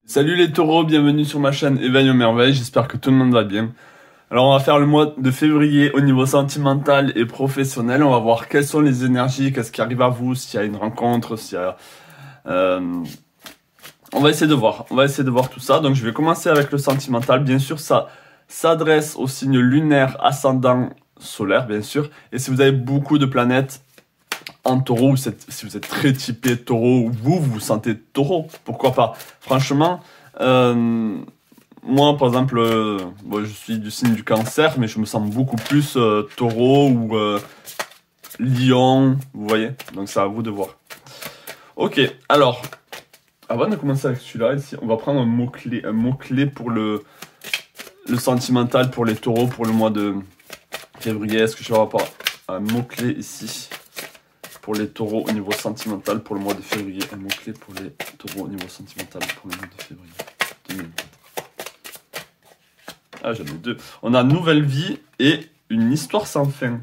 Salut les taureaux, bienvenue sur ma chaîne Éveil aux merveilles, j'espère que tout le monde va bien. Alors on va faire le mois de février au niveau sentimental et professionnel, on va voir quelles sont les énergies, qu'est-ce qui arrive à vous, s'il y a une rencontre, s'il y a... On va essayer de voir tout ça. Donc je vais commencer avec le sentimental, bien sûr ça s'adresse au signe lunaire, ascendant, solaire bien sûr. Et si vous avez beaucoup de planètes en taureau, ou si vous êtes très typé taureau, ou vous vous sentez taureau, pourquoi pas. Franchement, moi par exemple, je suis du signe du cancer, mais je me sens beaucoup plus taureau ou lion, vous voyez. Donc c'est à vous de voir. Ok, alors, avant de commencer avec celui-là, ici, on va prendre un mot-clé pour le sentimental, pour les taureaux, pour le mois de février. Est-ce que je vais avoir un mot-clé ici pour les taureaux au niveau sentimental pour le mois de février? Un mot-clé pour les taureaux au niveau sentimental pour le mois de février 2024. Ah, j'en ai deux. On a nouvelle vie et une histoire sans fin.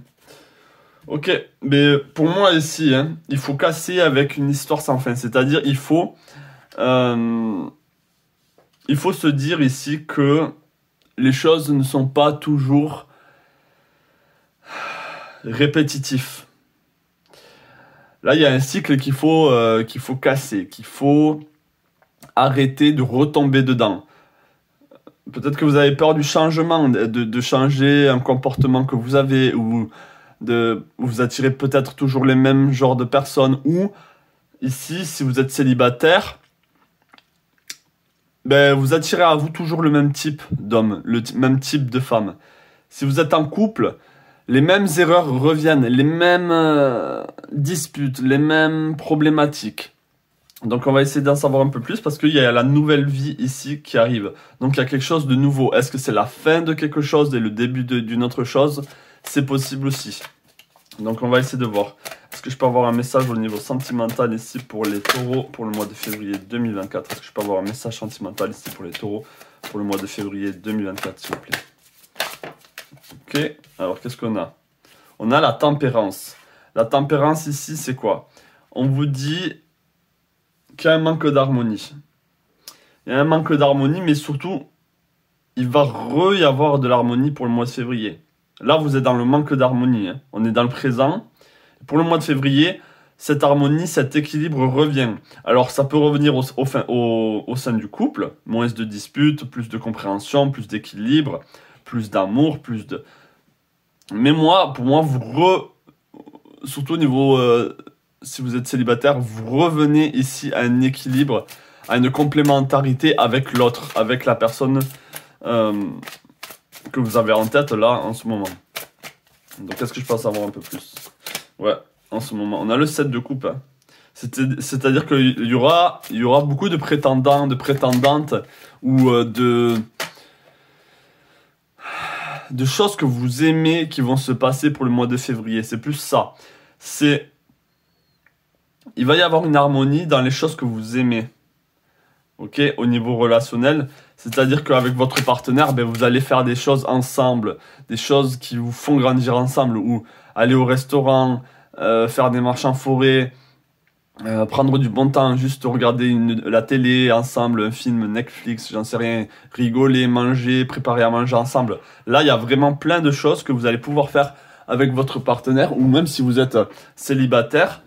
Ok, mais pour moi ici, hein, il faut casser avec une histoire sans fin. C'est-à-dire, il faut se dire ici que les choses ne sont pas toujours répétitifs. Là, il y a un cycle qu'il faut casser, qu'il faut arrêter de retomber dedans. Peut-être que vous avez peur du changement, de changer un comportement que vous avez, ou vous attirez peut-être toujours les mêmes genres de personnes, ou ici, si vous êtes célibataire, ben, vous attirez à vous toujours le même type d'homme, le même type de femme. Si vous êtes en couple, les mêmes erreurs reviennent, les mêmes disputes, les mêmes problématiques. Donc on va essayer d'en savoir un peu plus parce qu'il y a la nouvelle vie ici qui arrive. Donc il y a quelque chose de nouveau. Est-ce que c'est la fin de quelque chose et le début d'une autre chose? C'est possible aussi. Donc on va essayer de voir. Est-ce que je peux avoir un message au niveau sentimental ici pour les taureaux pour le mois de février 2024? Est-ce que je peux avoir un message sentimental ici pour les taureaux pour le mois de février 2024, s'il vous plaît? Ok, alors qu'est-ce qu'on a? On a la tempérance. La tempérance ici, c'est quoi? On vous dit qu'il y a un manque d'harmonie. Il y a un manque d'harmonie, mais surtout, il va y avoir de l'harmonie pour le mois de février. Là, vous êtes dans le manque d'harmonie. Hein. On est dans le présent. Pour le mois de février, cette harmonie, cet équilibre revient. Alors, ça peut revenir au sein du couple. Moins de disputes, plus de compréhension, plus d'équilibre, plus d'amour, plus de... Mais pour moi, surtout au niveau, si vous êtes célibataire, vous revenez ici à un équilibre, à une complémentarité avec l'autre, avec la personne que vous avez en tête là, en ce moment. Donc, est-ce que je peux en savoir un peu plus? Ouais, en ce moment. On a le 7 de coupe. Hein. C'est-à-dire qu'il y aura beaucoup de prétendants, de prétendantes, ou de choses que vous aimez qui vont se passer pour le mois de février. C'est plus ça. Il va y avoir une harmonie dans les choses que vous aimez. Ok, au niveau relationnel. C'est-à-dire qu'avec votre partenaire, ben, vous allez faire des choses ensemble. Des choses qui vous font grandir ensemble. Ou aller au restaurant, faire des marches en forêt, prendre du bon temps, juste regarder la télé ensemble, un film Netflix, j'en sais rien, rigoler, manger, préparer à manger ensemble. Là, il y a vraiment plein de choses que vous allez pouvoir faire avec votre partenaire, ou même si vous êtes célibataire,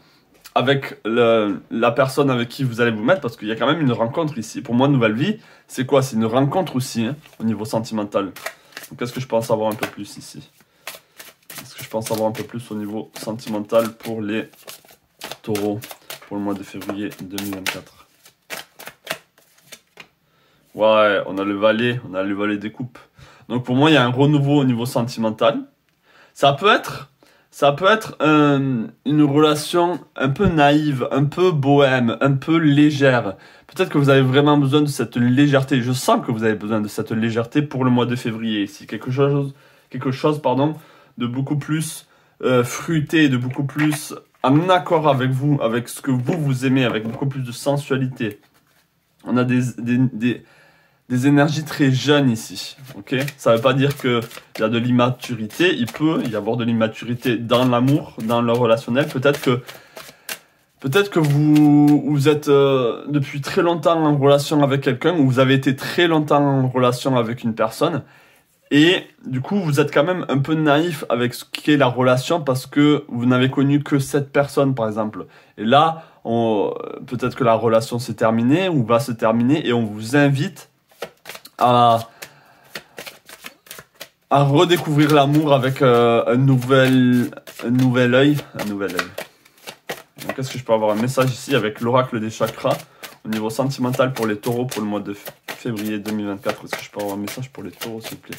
avec la personne avec qui vous allez vous mettre, parce qu'il y a quand même une rencontre ici. Pour moi, nouvelle vie, c'est quoi? C'est une rencontre aussi, hein, au niveau sentimental. Donc, est-ce que je peux en savoir un peu plus ici? Est-ce que je peux en savoir un peu plus au niveau sentimental pour les taureaux pour le mois de février 2024? Ouais, on a le valet des coupes. Donc pour moi, il y a un renouveau au niveau sentimental. Ça peut être une relation un peu naïve, un peu bohème, un peu légère. Peut-être que vous avez vraiment besoin de cette légèreté. Je sens que vous avez besoin de cette légèreté pour le mois de février ici. Quelque chose, de beaucoup plus fruité, de beaucoup plus en accord avec vous, avec ce que vous aimez, avec beaucoup plus de sensualité. On a des énergies très jeunes ici, ok? Ça ne veut pas dire qu'il y a de l'immaturité, il peut y avoir de l'immaturité dans l'amour, dans le relationnel. Peut-être Peut-être que vous êtes depuis très longtemps en relation avec quelqu'un, ou vous avez été très longtemps en relation avec une personne, et du coup vous êtes quand même un peu naïf avec ce qu'est la relation parce que vous n'avez connu que cette personne par exemple. Et là, peut-être que la relation s'est terminée ou va se terminer et on vous invite à redécouvrir l'amour avec un nouvel œil. Donc, est-ce que je peux avoir un message ici avec l'oracle des chakras au niveau sentimental pour les taureaux pour le mois de février 2024? Est-ce que je peux avoir un message pour les taureaux, s'il vous plaît?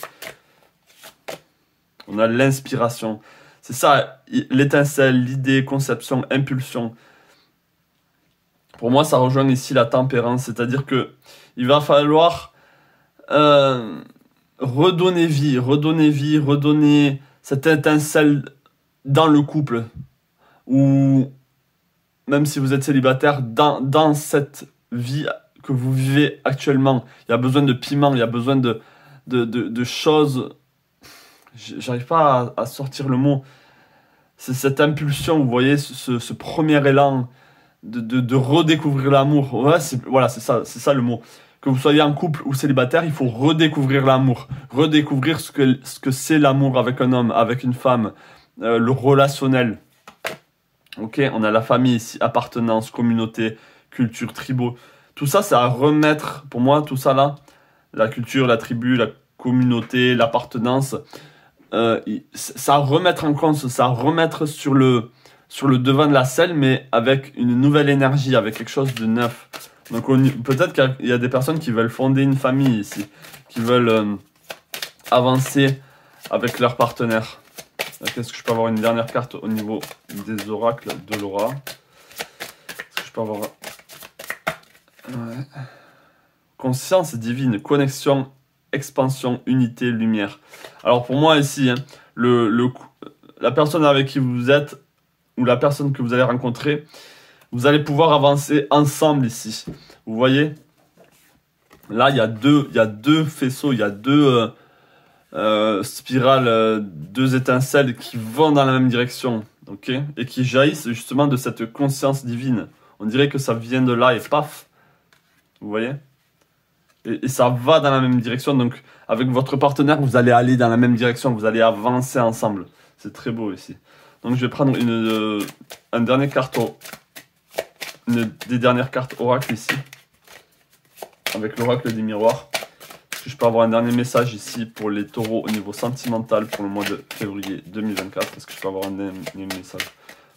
On a l'inspiration. C'est ça, l'étincelle, l'idée, conception, impulsion. Pour moi, ça rejoint ici la tempérance. C'est-à-dire que il va falloir redonner vie, redonner cette étincelle dans le couple. Ou même si vous êtes célibataire, dans cette vie que vous vivez actuellement, il y a besoin de piment, il y a besoin de choses. J'arrive pas à sortir le mot. C'est cette impulsion, vous voyez, ce premier élan de redécouvrir l'amour. Ouais, voilà, c'est ça le mot. Que vous soyez en couple ou célibataire, il faut redécouvrir l'amour. Redécouvrir ce que c'est l'amour avec un homme, avec une femme, le relationnel. Ok, on a la famille ici, appartenance, communauté, culture, tribaux. Tout ça, c'est à remettre, pour moi, tout ça là, la culture, la tribu, la communauté, l'appartenance, ça à remettre en compte, ça à remettre sur le devant de la scène, mais avec une nouvelle énergie, avec quelque chose de neuf. Donc peut-être qu'il y a des personnes qui veulent fonder une famille ici, qui veulent avancer avec leur partenaire. Est-ce que je peux avoir une dernière carte au niveau des oracles de Laura? Est-ce que je peux avoir... Ouais. Conscience divine, connexion, expansion, unité, lumière. Alors pour moi ici, hein, la personne avec qui vous êtes, ou la personne que vous allez rencontrer, vous allez pouvoir avancer ensemble ici. Vous voyez? Là, il y a deux faisceaux, il y a deux spirales, deux étincelles qui vont dans la même direction, ok? Et qui jaillissent justement de cette conscience divine. On dirait que ça vient de là et paf! Vous voyez? Et ça va dans la même direction, donc avec votre partenaire, vous allez aller dans la même direction, vous allez avancer ensemble. C'est très beau ici. Donc je vais prendre une dernière carte, une des dernières cartes oracle ici, avec l'oracle des miroirs. Est-ce que je peux avoir un dernier message ici pour les taureaux au niveau sentimental pour le mois de février 2024? Est-ce que je peux avoir un dernier message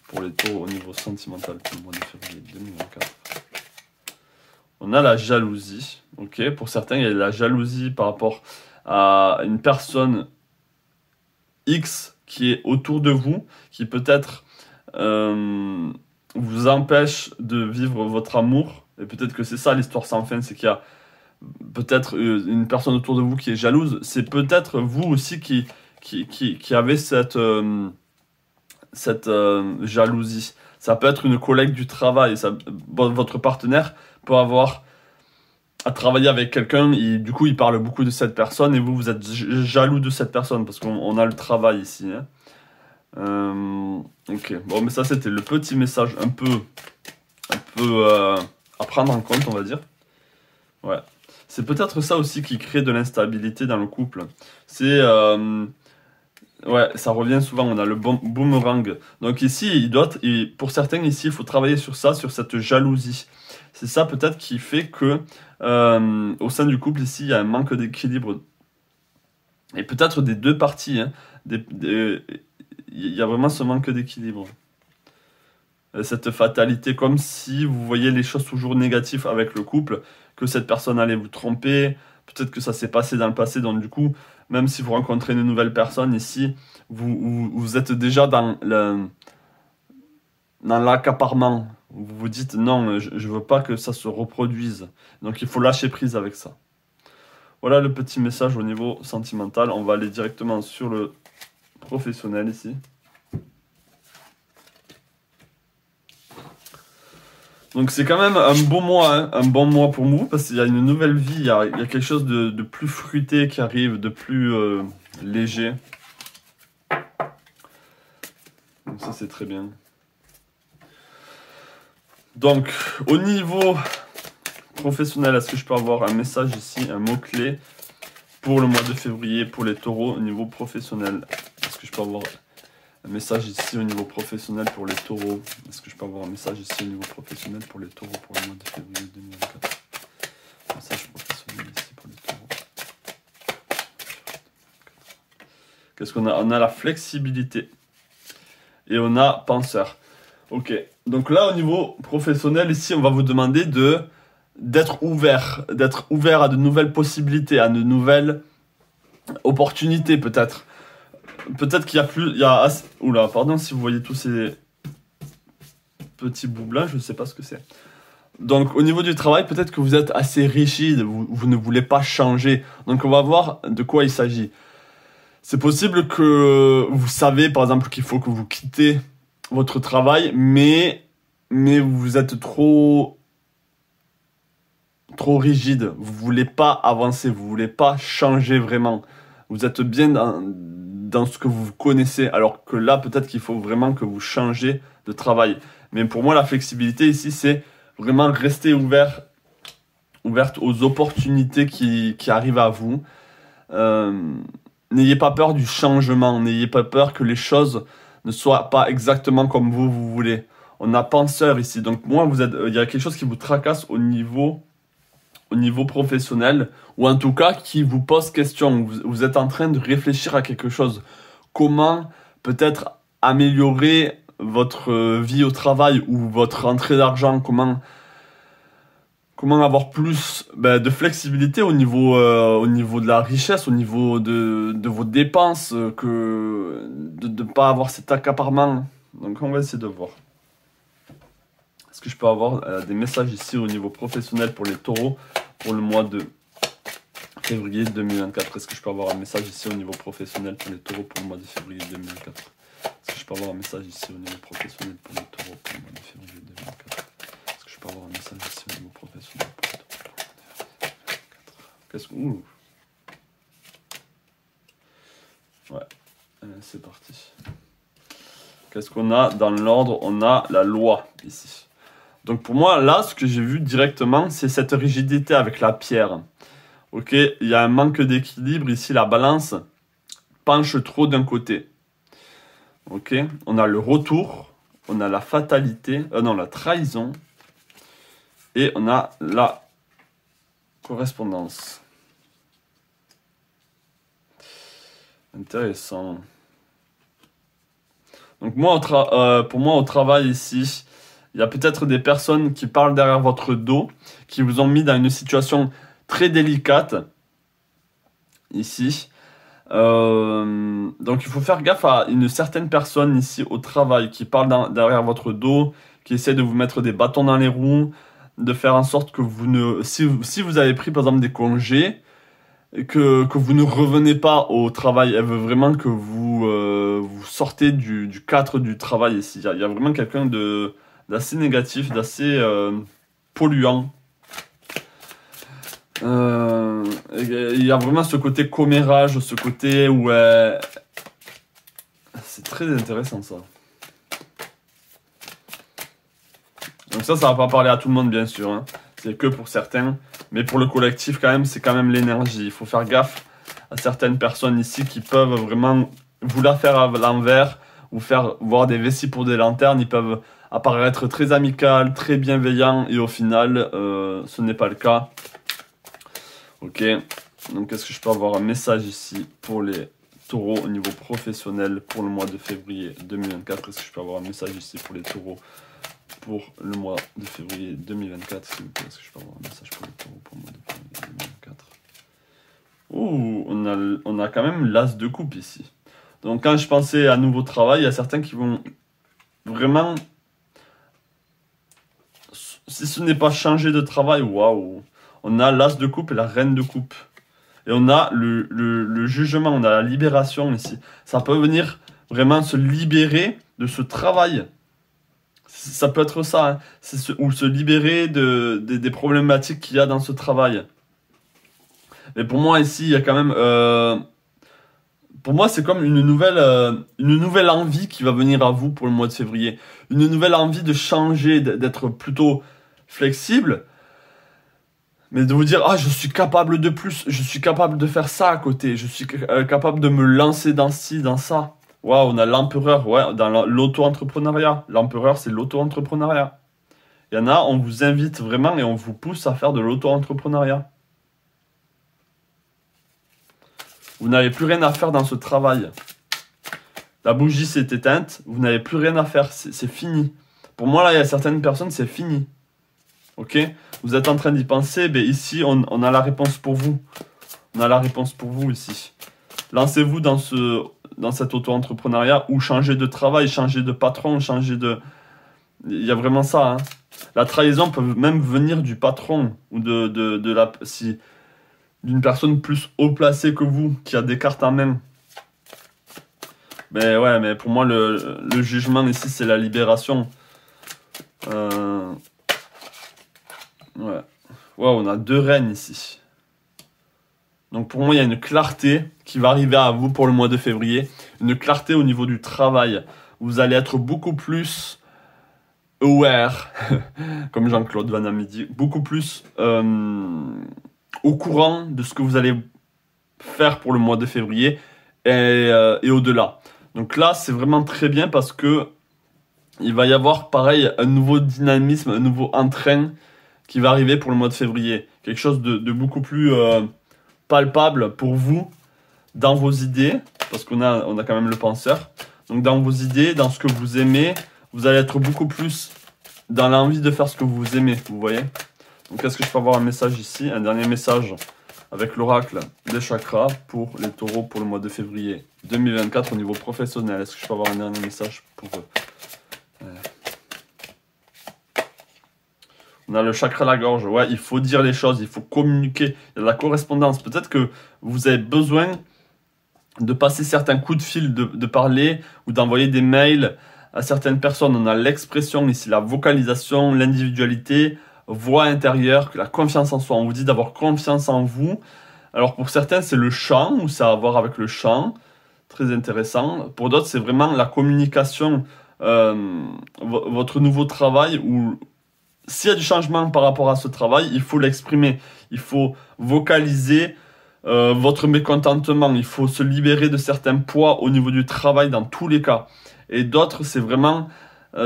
pour les taureaux au niveau sentimental pour le mois de février 2024? On a la jalousie, ok. Pour certains, il y a la jalousie par rapport à une personne X qui est autour de vous, qui peut-être vous empêche de vivre votre amour. Et peut-être que c'est ça l'histoire sans fin, c'est qu'il y a peut-être une personne autour de vous qui est jalouse. C'est peut-être vous aussi qui avez cette jalousie. Ça peut être une collègue du travail. Votre partenaire peut avoir à travailler avec quelqu'un et du coup il parle beaucoup de cette personne et vous êtes jaloux de cette personne parce qu'on a le travail ici. Hein. Ok, bon mais ça c'était le petit message un peu à prendre en compte, on va dire. Ouais, c'est peut-être ça aussi qui crée de l'instabilité dans le couple. C'est ouais, ça revient souvent, on a le boomerang. Donc ici, pour certains ici, il faut travailler sur ça, sur cette jalousie. C'est ça peut-être qui fait que au sein du couple ici, il y a un manque d'équilibre. Et peut-être des deux parties, hein, il y a vraiment ce manque d'équilibre. Cette fatalité, comme si vous voyez les choses toujours négatives avec le couple, que cette personne allait vous tromper, peut-être que ça s'est passé dans le passé, donc du coup, même si vous rencontrez une nouvelle personne ici, vous êtes déjà dans l'accaparement. Vous vous dites non, je veux pas que ça se reproduise. Donc il faut lâcher prise avec ça. Voilà le petit message au niveau sentimental. On va aller directement sur le professionnel ici. Donc c'est quand même un bon mois, hein, un bon mois pour vous, parce qu'il y a une nouvelle vie, il y a quelque chose de plus fruité qui arrive, de plus léger. Donc ça c'est très bien. Donc, au niveau professionnel, est-ce que je peux avoir un message ici, un mot-clé pour le mois de février pour les taureaux au niveau professionnel? Est-ce que je peux avoir un message ici au niveau professionnel pour les taureaux? Est-ce que je peux avoir un message ici au niveau professionnel pour les taureaux pour le mois de février 2024? Message professionnel ici pour les taureaux. Qu'est-ce qu'on a? On a la flexibilité. Et on a penseur. Ok. Donc là, au niveau professionnel, ici, on va vous demander d'être ouvert à de nouvelles possibilités, à de nouvelles opportunités, peut-être. Peut-être qu'il y a plus... Oula, pardon si vous voyez tous ces petits bouts blancs, je ne sais pas ce que c'est. Donc, au niveau du travail, peut-être que vous êtes assez rigide, vous ne voulez pas changer. Donc, on va voir de quoi il s'agit. C'est possible que vous savez, par exemple, qu'il faut que vous quittez votre travail, mais vous êtes trop rigide. Vous voulez pas avancer, vous voulez pas changer vraiment. Vous êtes bien dans ce que vous connaissez, alors que là, peut-être qu'il faut vraiment que vous changez de travail. Mais pour moi, la flexibilité ici, c'est vraiment rester ouverte aux opportunités qui arrivent à vous. N'ayez pas peur du changement, n'ayez pas peur que les choses ne soient pas exactement comme vous voulez. On a penseur ici, donc moi, il y a quelque chose qui vous tracasse au niveau professionnel, ou en tout cas qui vous pose question. Vous êtes en train de réfléchir à quelque chose. Comment peut-être améliorer votre vie au travail ou votre rentrée d'argent, comment avoir plus de flexibilité au niveau de la richesse, au niveau de vos dépenses, que de ne pas avoir cet accaparement. Donc on va essayer de voir. Est-ce que je peux avoir des messages ici au niveau professionnel pour les taureaux pour le mois de février 2024? Est-ce que je peux avoir un message ici au niveau professionnel pour les taureaux pour le mois de février 2024? Est-ce que je peux avoir un message ici au niveau professionnel pour les taureaux pour le mois de février 2024? Est-ce que je peux avoir un message ici au niveau professionnel pour les taureaux pour le mois de février 2024? Qu'est-ce que... Ouh. Ouais, c'est parti. Qu'est-ce qu'on a dans l'ordre? On a la loi ici. Donc pour moi, là, ce que j'ai vu directement, c'est cette rigidité avec la pierre. Ok, il y a un manque d'équilibre ici, la balance penche trop d'un côté. Ok, on a le retour, on a la fatalité, non, la trahison, et on a la correspondance. Intéressant. Donc moi, pour moi, au travail ici, il y a peut-être des personnes qui parlent derrière votre dos, qui vous ont mis dans une situation très délicate, ici. Donc il faut faire gaffe à une certaine personne ici au travail, qui parle derrière votre dos, qui essaie de vous mettre des bâtons dans les roues, de faire en sorte que vous ne... Si vous avez pris par exemple des congés, que vous ne revenez pas au travail, elle veut vraiment que vous sortez du cadre du travail ici. Il y a vraiment quelqu'un d'assez négatif, d'assez polluant. Il y a vraiment ce côté commérage, ce côté où... c'est très intéressant ça. Donc ça va pas parler à tout le monde bien sûr, hein. C'est que pour certains. Mais pour le collectif quand même, c'est quand même l'énergie. Il faut faire gaffe à certaines personnes ici qui peuvent vraiment vous la faire à l'envers, vous faire voir des vessies pour des lanternes. Ils peuvent apparaître très amicales, très bienveillants et au final, ce n'est pas le cas. Ok, donc est-ce que je peux avoir un message ici pour les taureaux au niveau professionnel pour le mois de février 2024? Est-ce que je peux avoir un message ici pour les taureaux pour le mois de février 2024, s'il vous plaît? Est-ce que je peux avoir un message pour les taureaux pour le mois de février 2024? Ouh, on a quand même l'as de coupe ici. Donc quand je pensais à nouveau travail, il y a certains qui vont vraiment... Si ce n'est pas changer de travail, waouh! On a l'as de coupe et la reine de coupe. Et on a le jugement, on a la libération ici. Ça peut venir vraiment se libérer de ce travail. Ça peut être ça, hein. Ou se libérer des problématiques qu'il y a dans ce travail. Mais pour moi ici, il y a quand même pour moi, c'est comme une nouvelle envie qui va venir à vous pour le mois de février. Une nouvelle envie de changer, d'être plutôt flexible. Mais de vous dire, ah, je suis capable de plus, je suis capable de faire ça à côté, je suis capable de me lancer dans ci, dans ça. Waouh, on a l'empereur, ouais, dans l'auto-entrepreneuriat. L'empereur, c'est l'auto-entrepreneuriat. Il y en a, on vous invite vraiment et on vous pousse à faire de l'auto-entrepreneuriat. Vous n'avez plus rien à faire dans ce travail. La bougie s'est éteinte, vous n'avez plus rien à faire, c'est fini. Pour moi, là, il y a certaines personnes, c'est fini. Ok? Vous êtes en train d'y penser, ben ici, on a la réponse pour vous. On a la réponse pour vous ici. Lancez-vous dans cet auto-entrepreneuriat ou changez de travail, changez de patron, changez de... Il y a vraiment ça, hein. La trahison peut même venir du patron ou d'une personne plus haut placée que vous, qui a des cartes en main. Mais ouais, mais pour moi, le jugement ici, c'est la libération. Ouais. Wow, on a 2 reines ici. Donc pour moi, il y a une clarté qui va arriver à vous pour le mois de février. Une clarté au niveau du travail. Vous allez être beaucoup plus aware, comme Jean-Claude Van Damme dit, beaucoup plus au courant de ce que vous allez faire pour le mois de février et au-delà. Donc là, c'est vraiment très bien parce que il va y avoir, pareil, un nouveau dynamisme, un nouveau entrain qui va arriver pour le mois de février. Quelque chose de beaucoup plus palpable pour vous, dans vos idées, parce qu'on a quand même le penseur. Donc dans vos idées, dans ce que vous aimez, vous allez être beaucoup plus dans l'envie de faire ce que vous aimez, vous voyez. Donc est-ce que je peux avoir un message ici, un dernier message avec l'oracle des chakras pour les taureaux pour le mois de février 2024 au niveau professionnel. Est-ce que je peux avoir un dernier message pour eux? On a le chakra à la gorge. Ouais, il faut dire les choses, il faut communiquer. Il y a de la correspondance. Peut-être que vous avez besoin de passer certains coups de fil, de parler ou d'envoyer des mails à certaines personnes. On a l'expression ici, la vocalisation, l'individualité, voix intérieure, la confiance en soi. On vous dit d'avoir confiance en vous. Alors pour certains, c'est le chant ou ça a à voir avec le chant. Très intéressant. Pour d'autres, c'est vraiment la communication, votre nouveau travail où s'il y a du changement par rapport à ce travail, il faut l'exprimer. Il faut vocaliser votre mécontentement. Il faut se libérer de certains poids au niveau du travail dans tous les cas. Et d'autres, c'est vraiment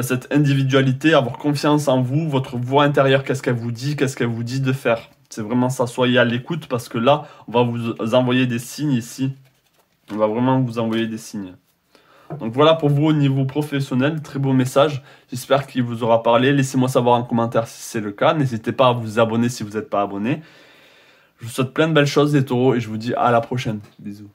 cette individualité, avoir confiance en vous, votre voix intérieure, qu'est-ce qu'elle vous dit de faire. C'est vraiment ça. Soyez à l'écoute parce que là, on va vous envoyer des signes ici. On va vraiment vous envoyer des signes. Donc voilà pour vous au niveau professionnel, très beau message. J'espère qu'il vous aura parlé. Laissez-moi savoir en commentaire si c'est le cas. N'hésitez pas à vous abonner si vous n'êtes pas abonné. Je vous souhaite plein de belles choses les taureaux et je vous dis à la prochaine. Bisous.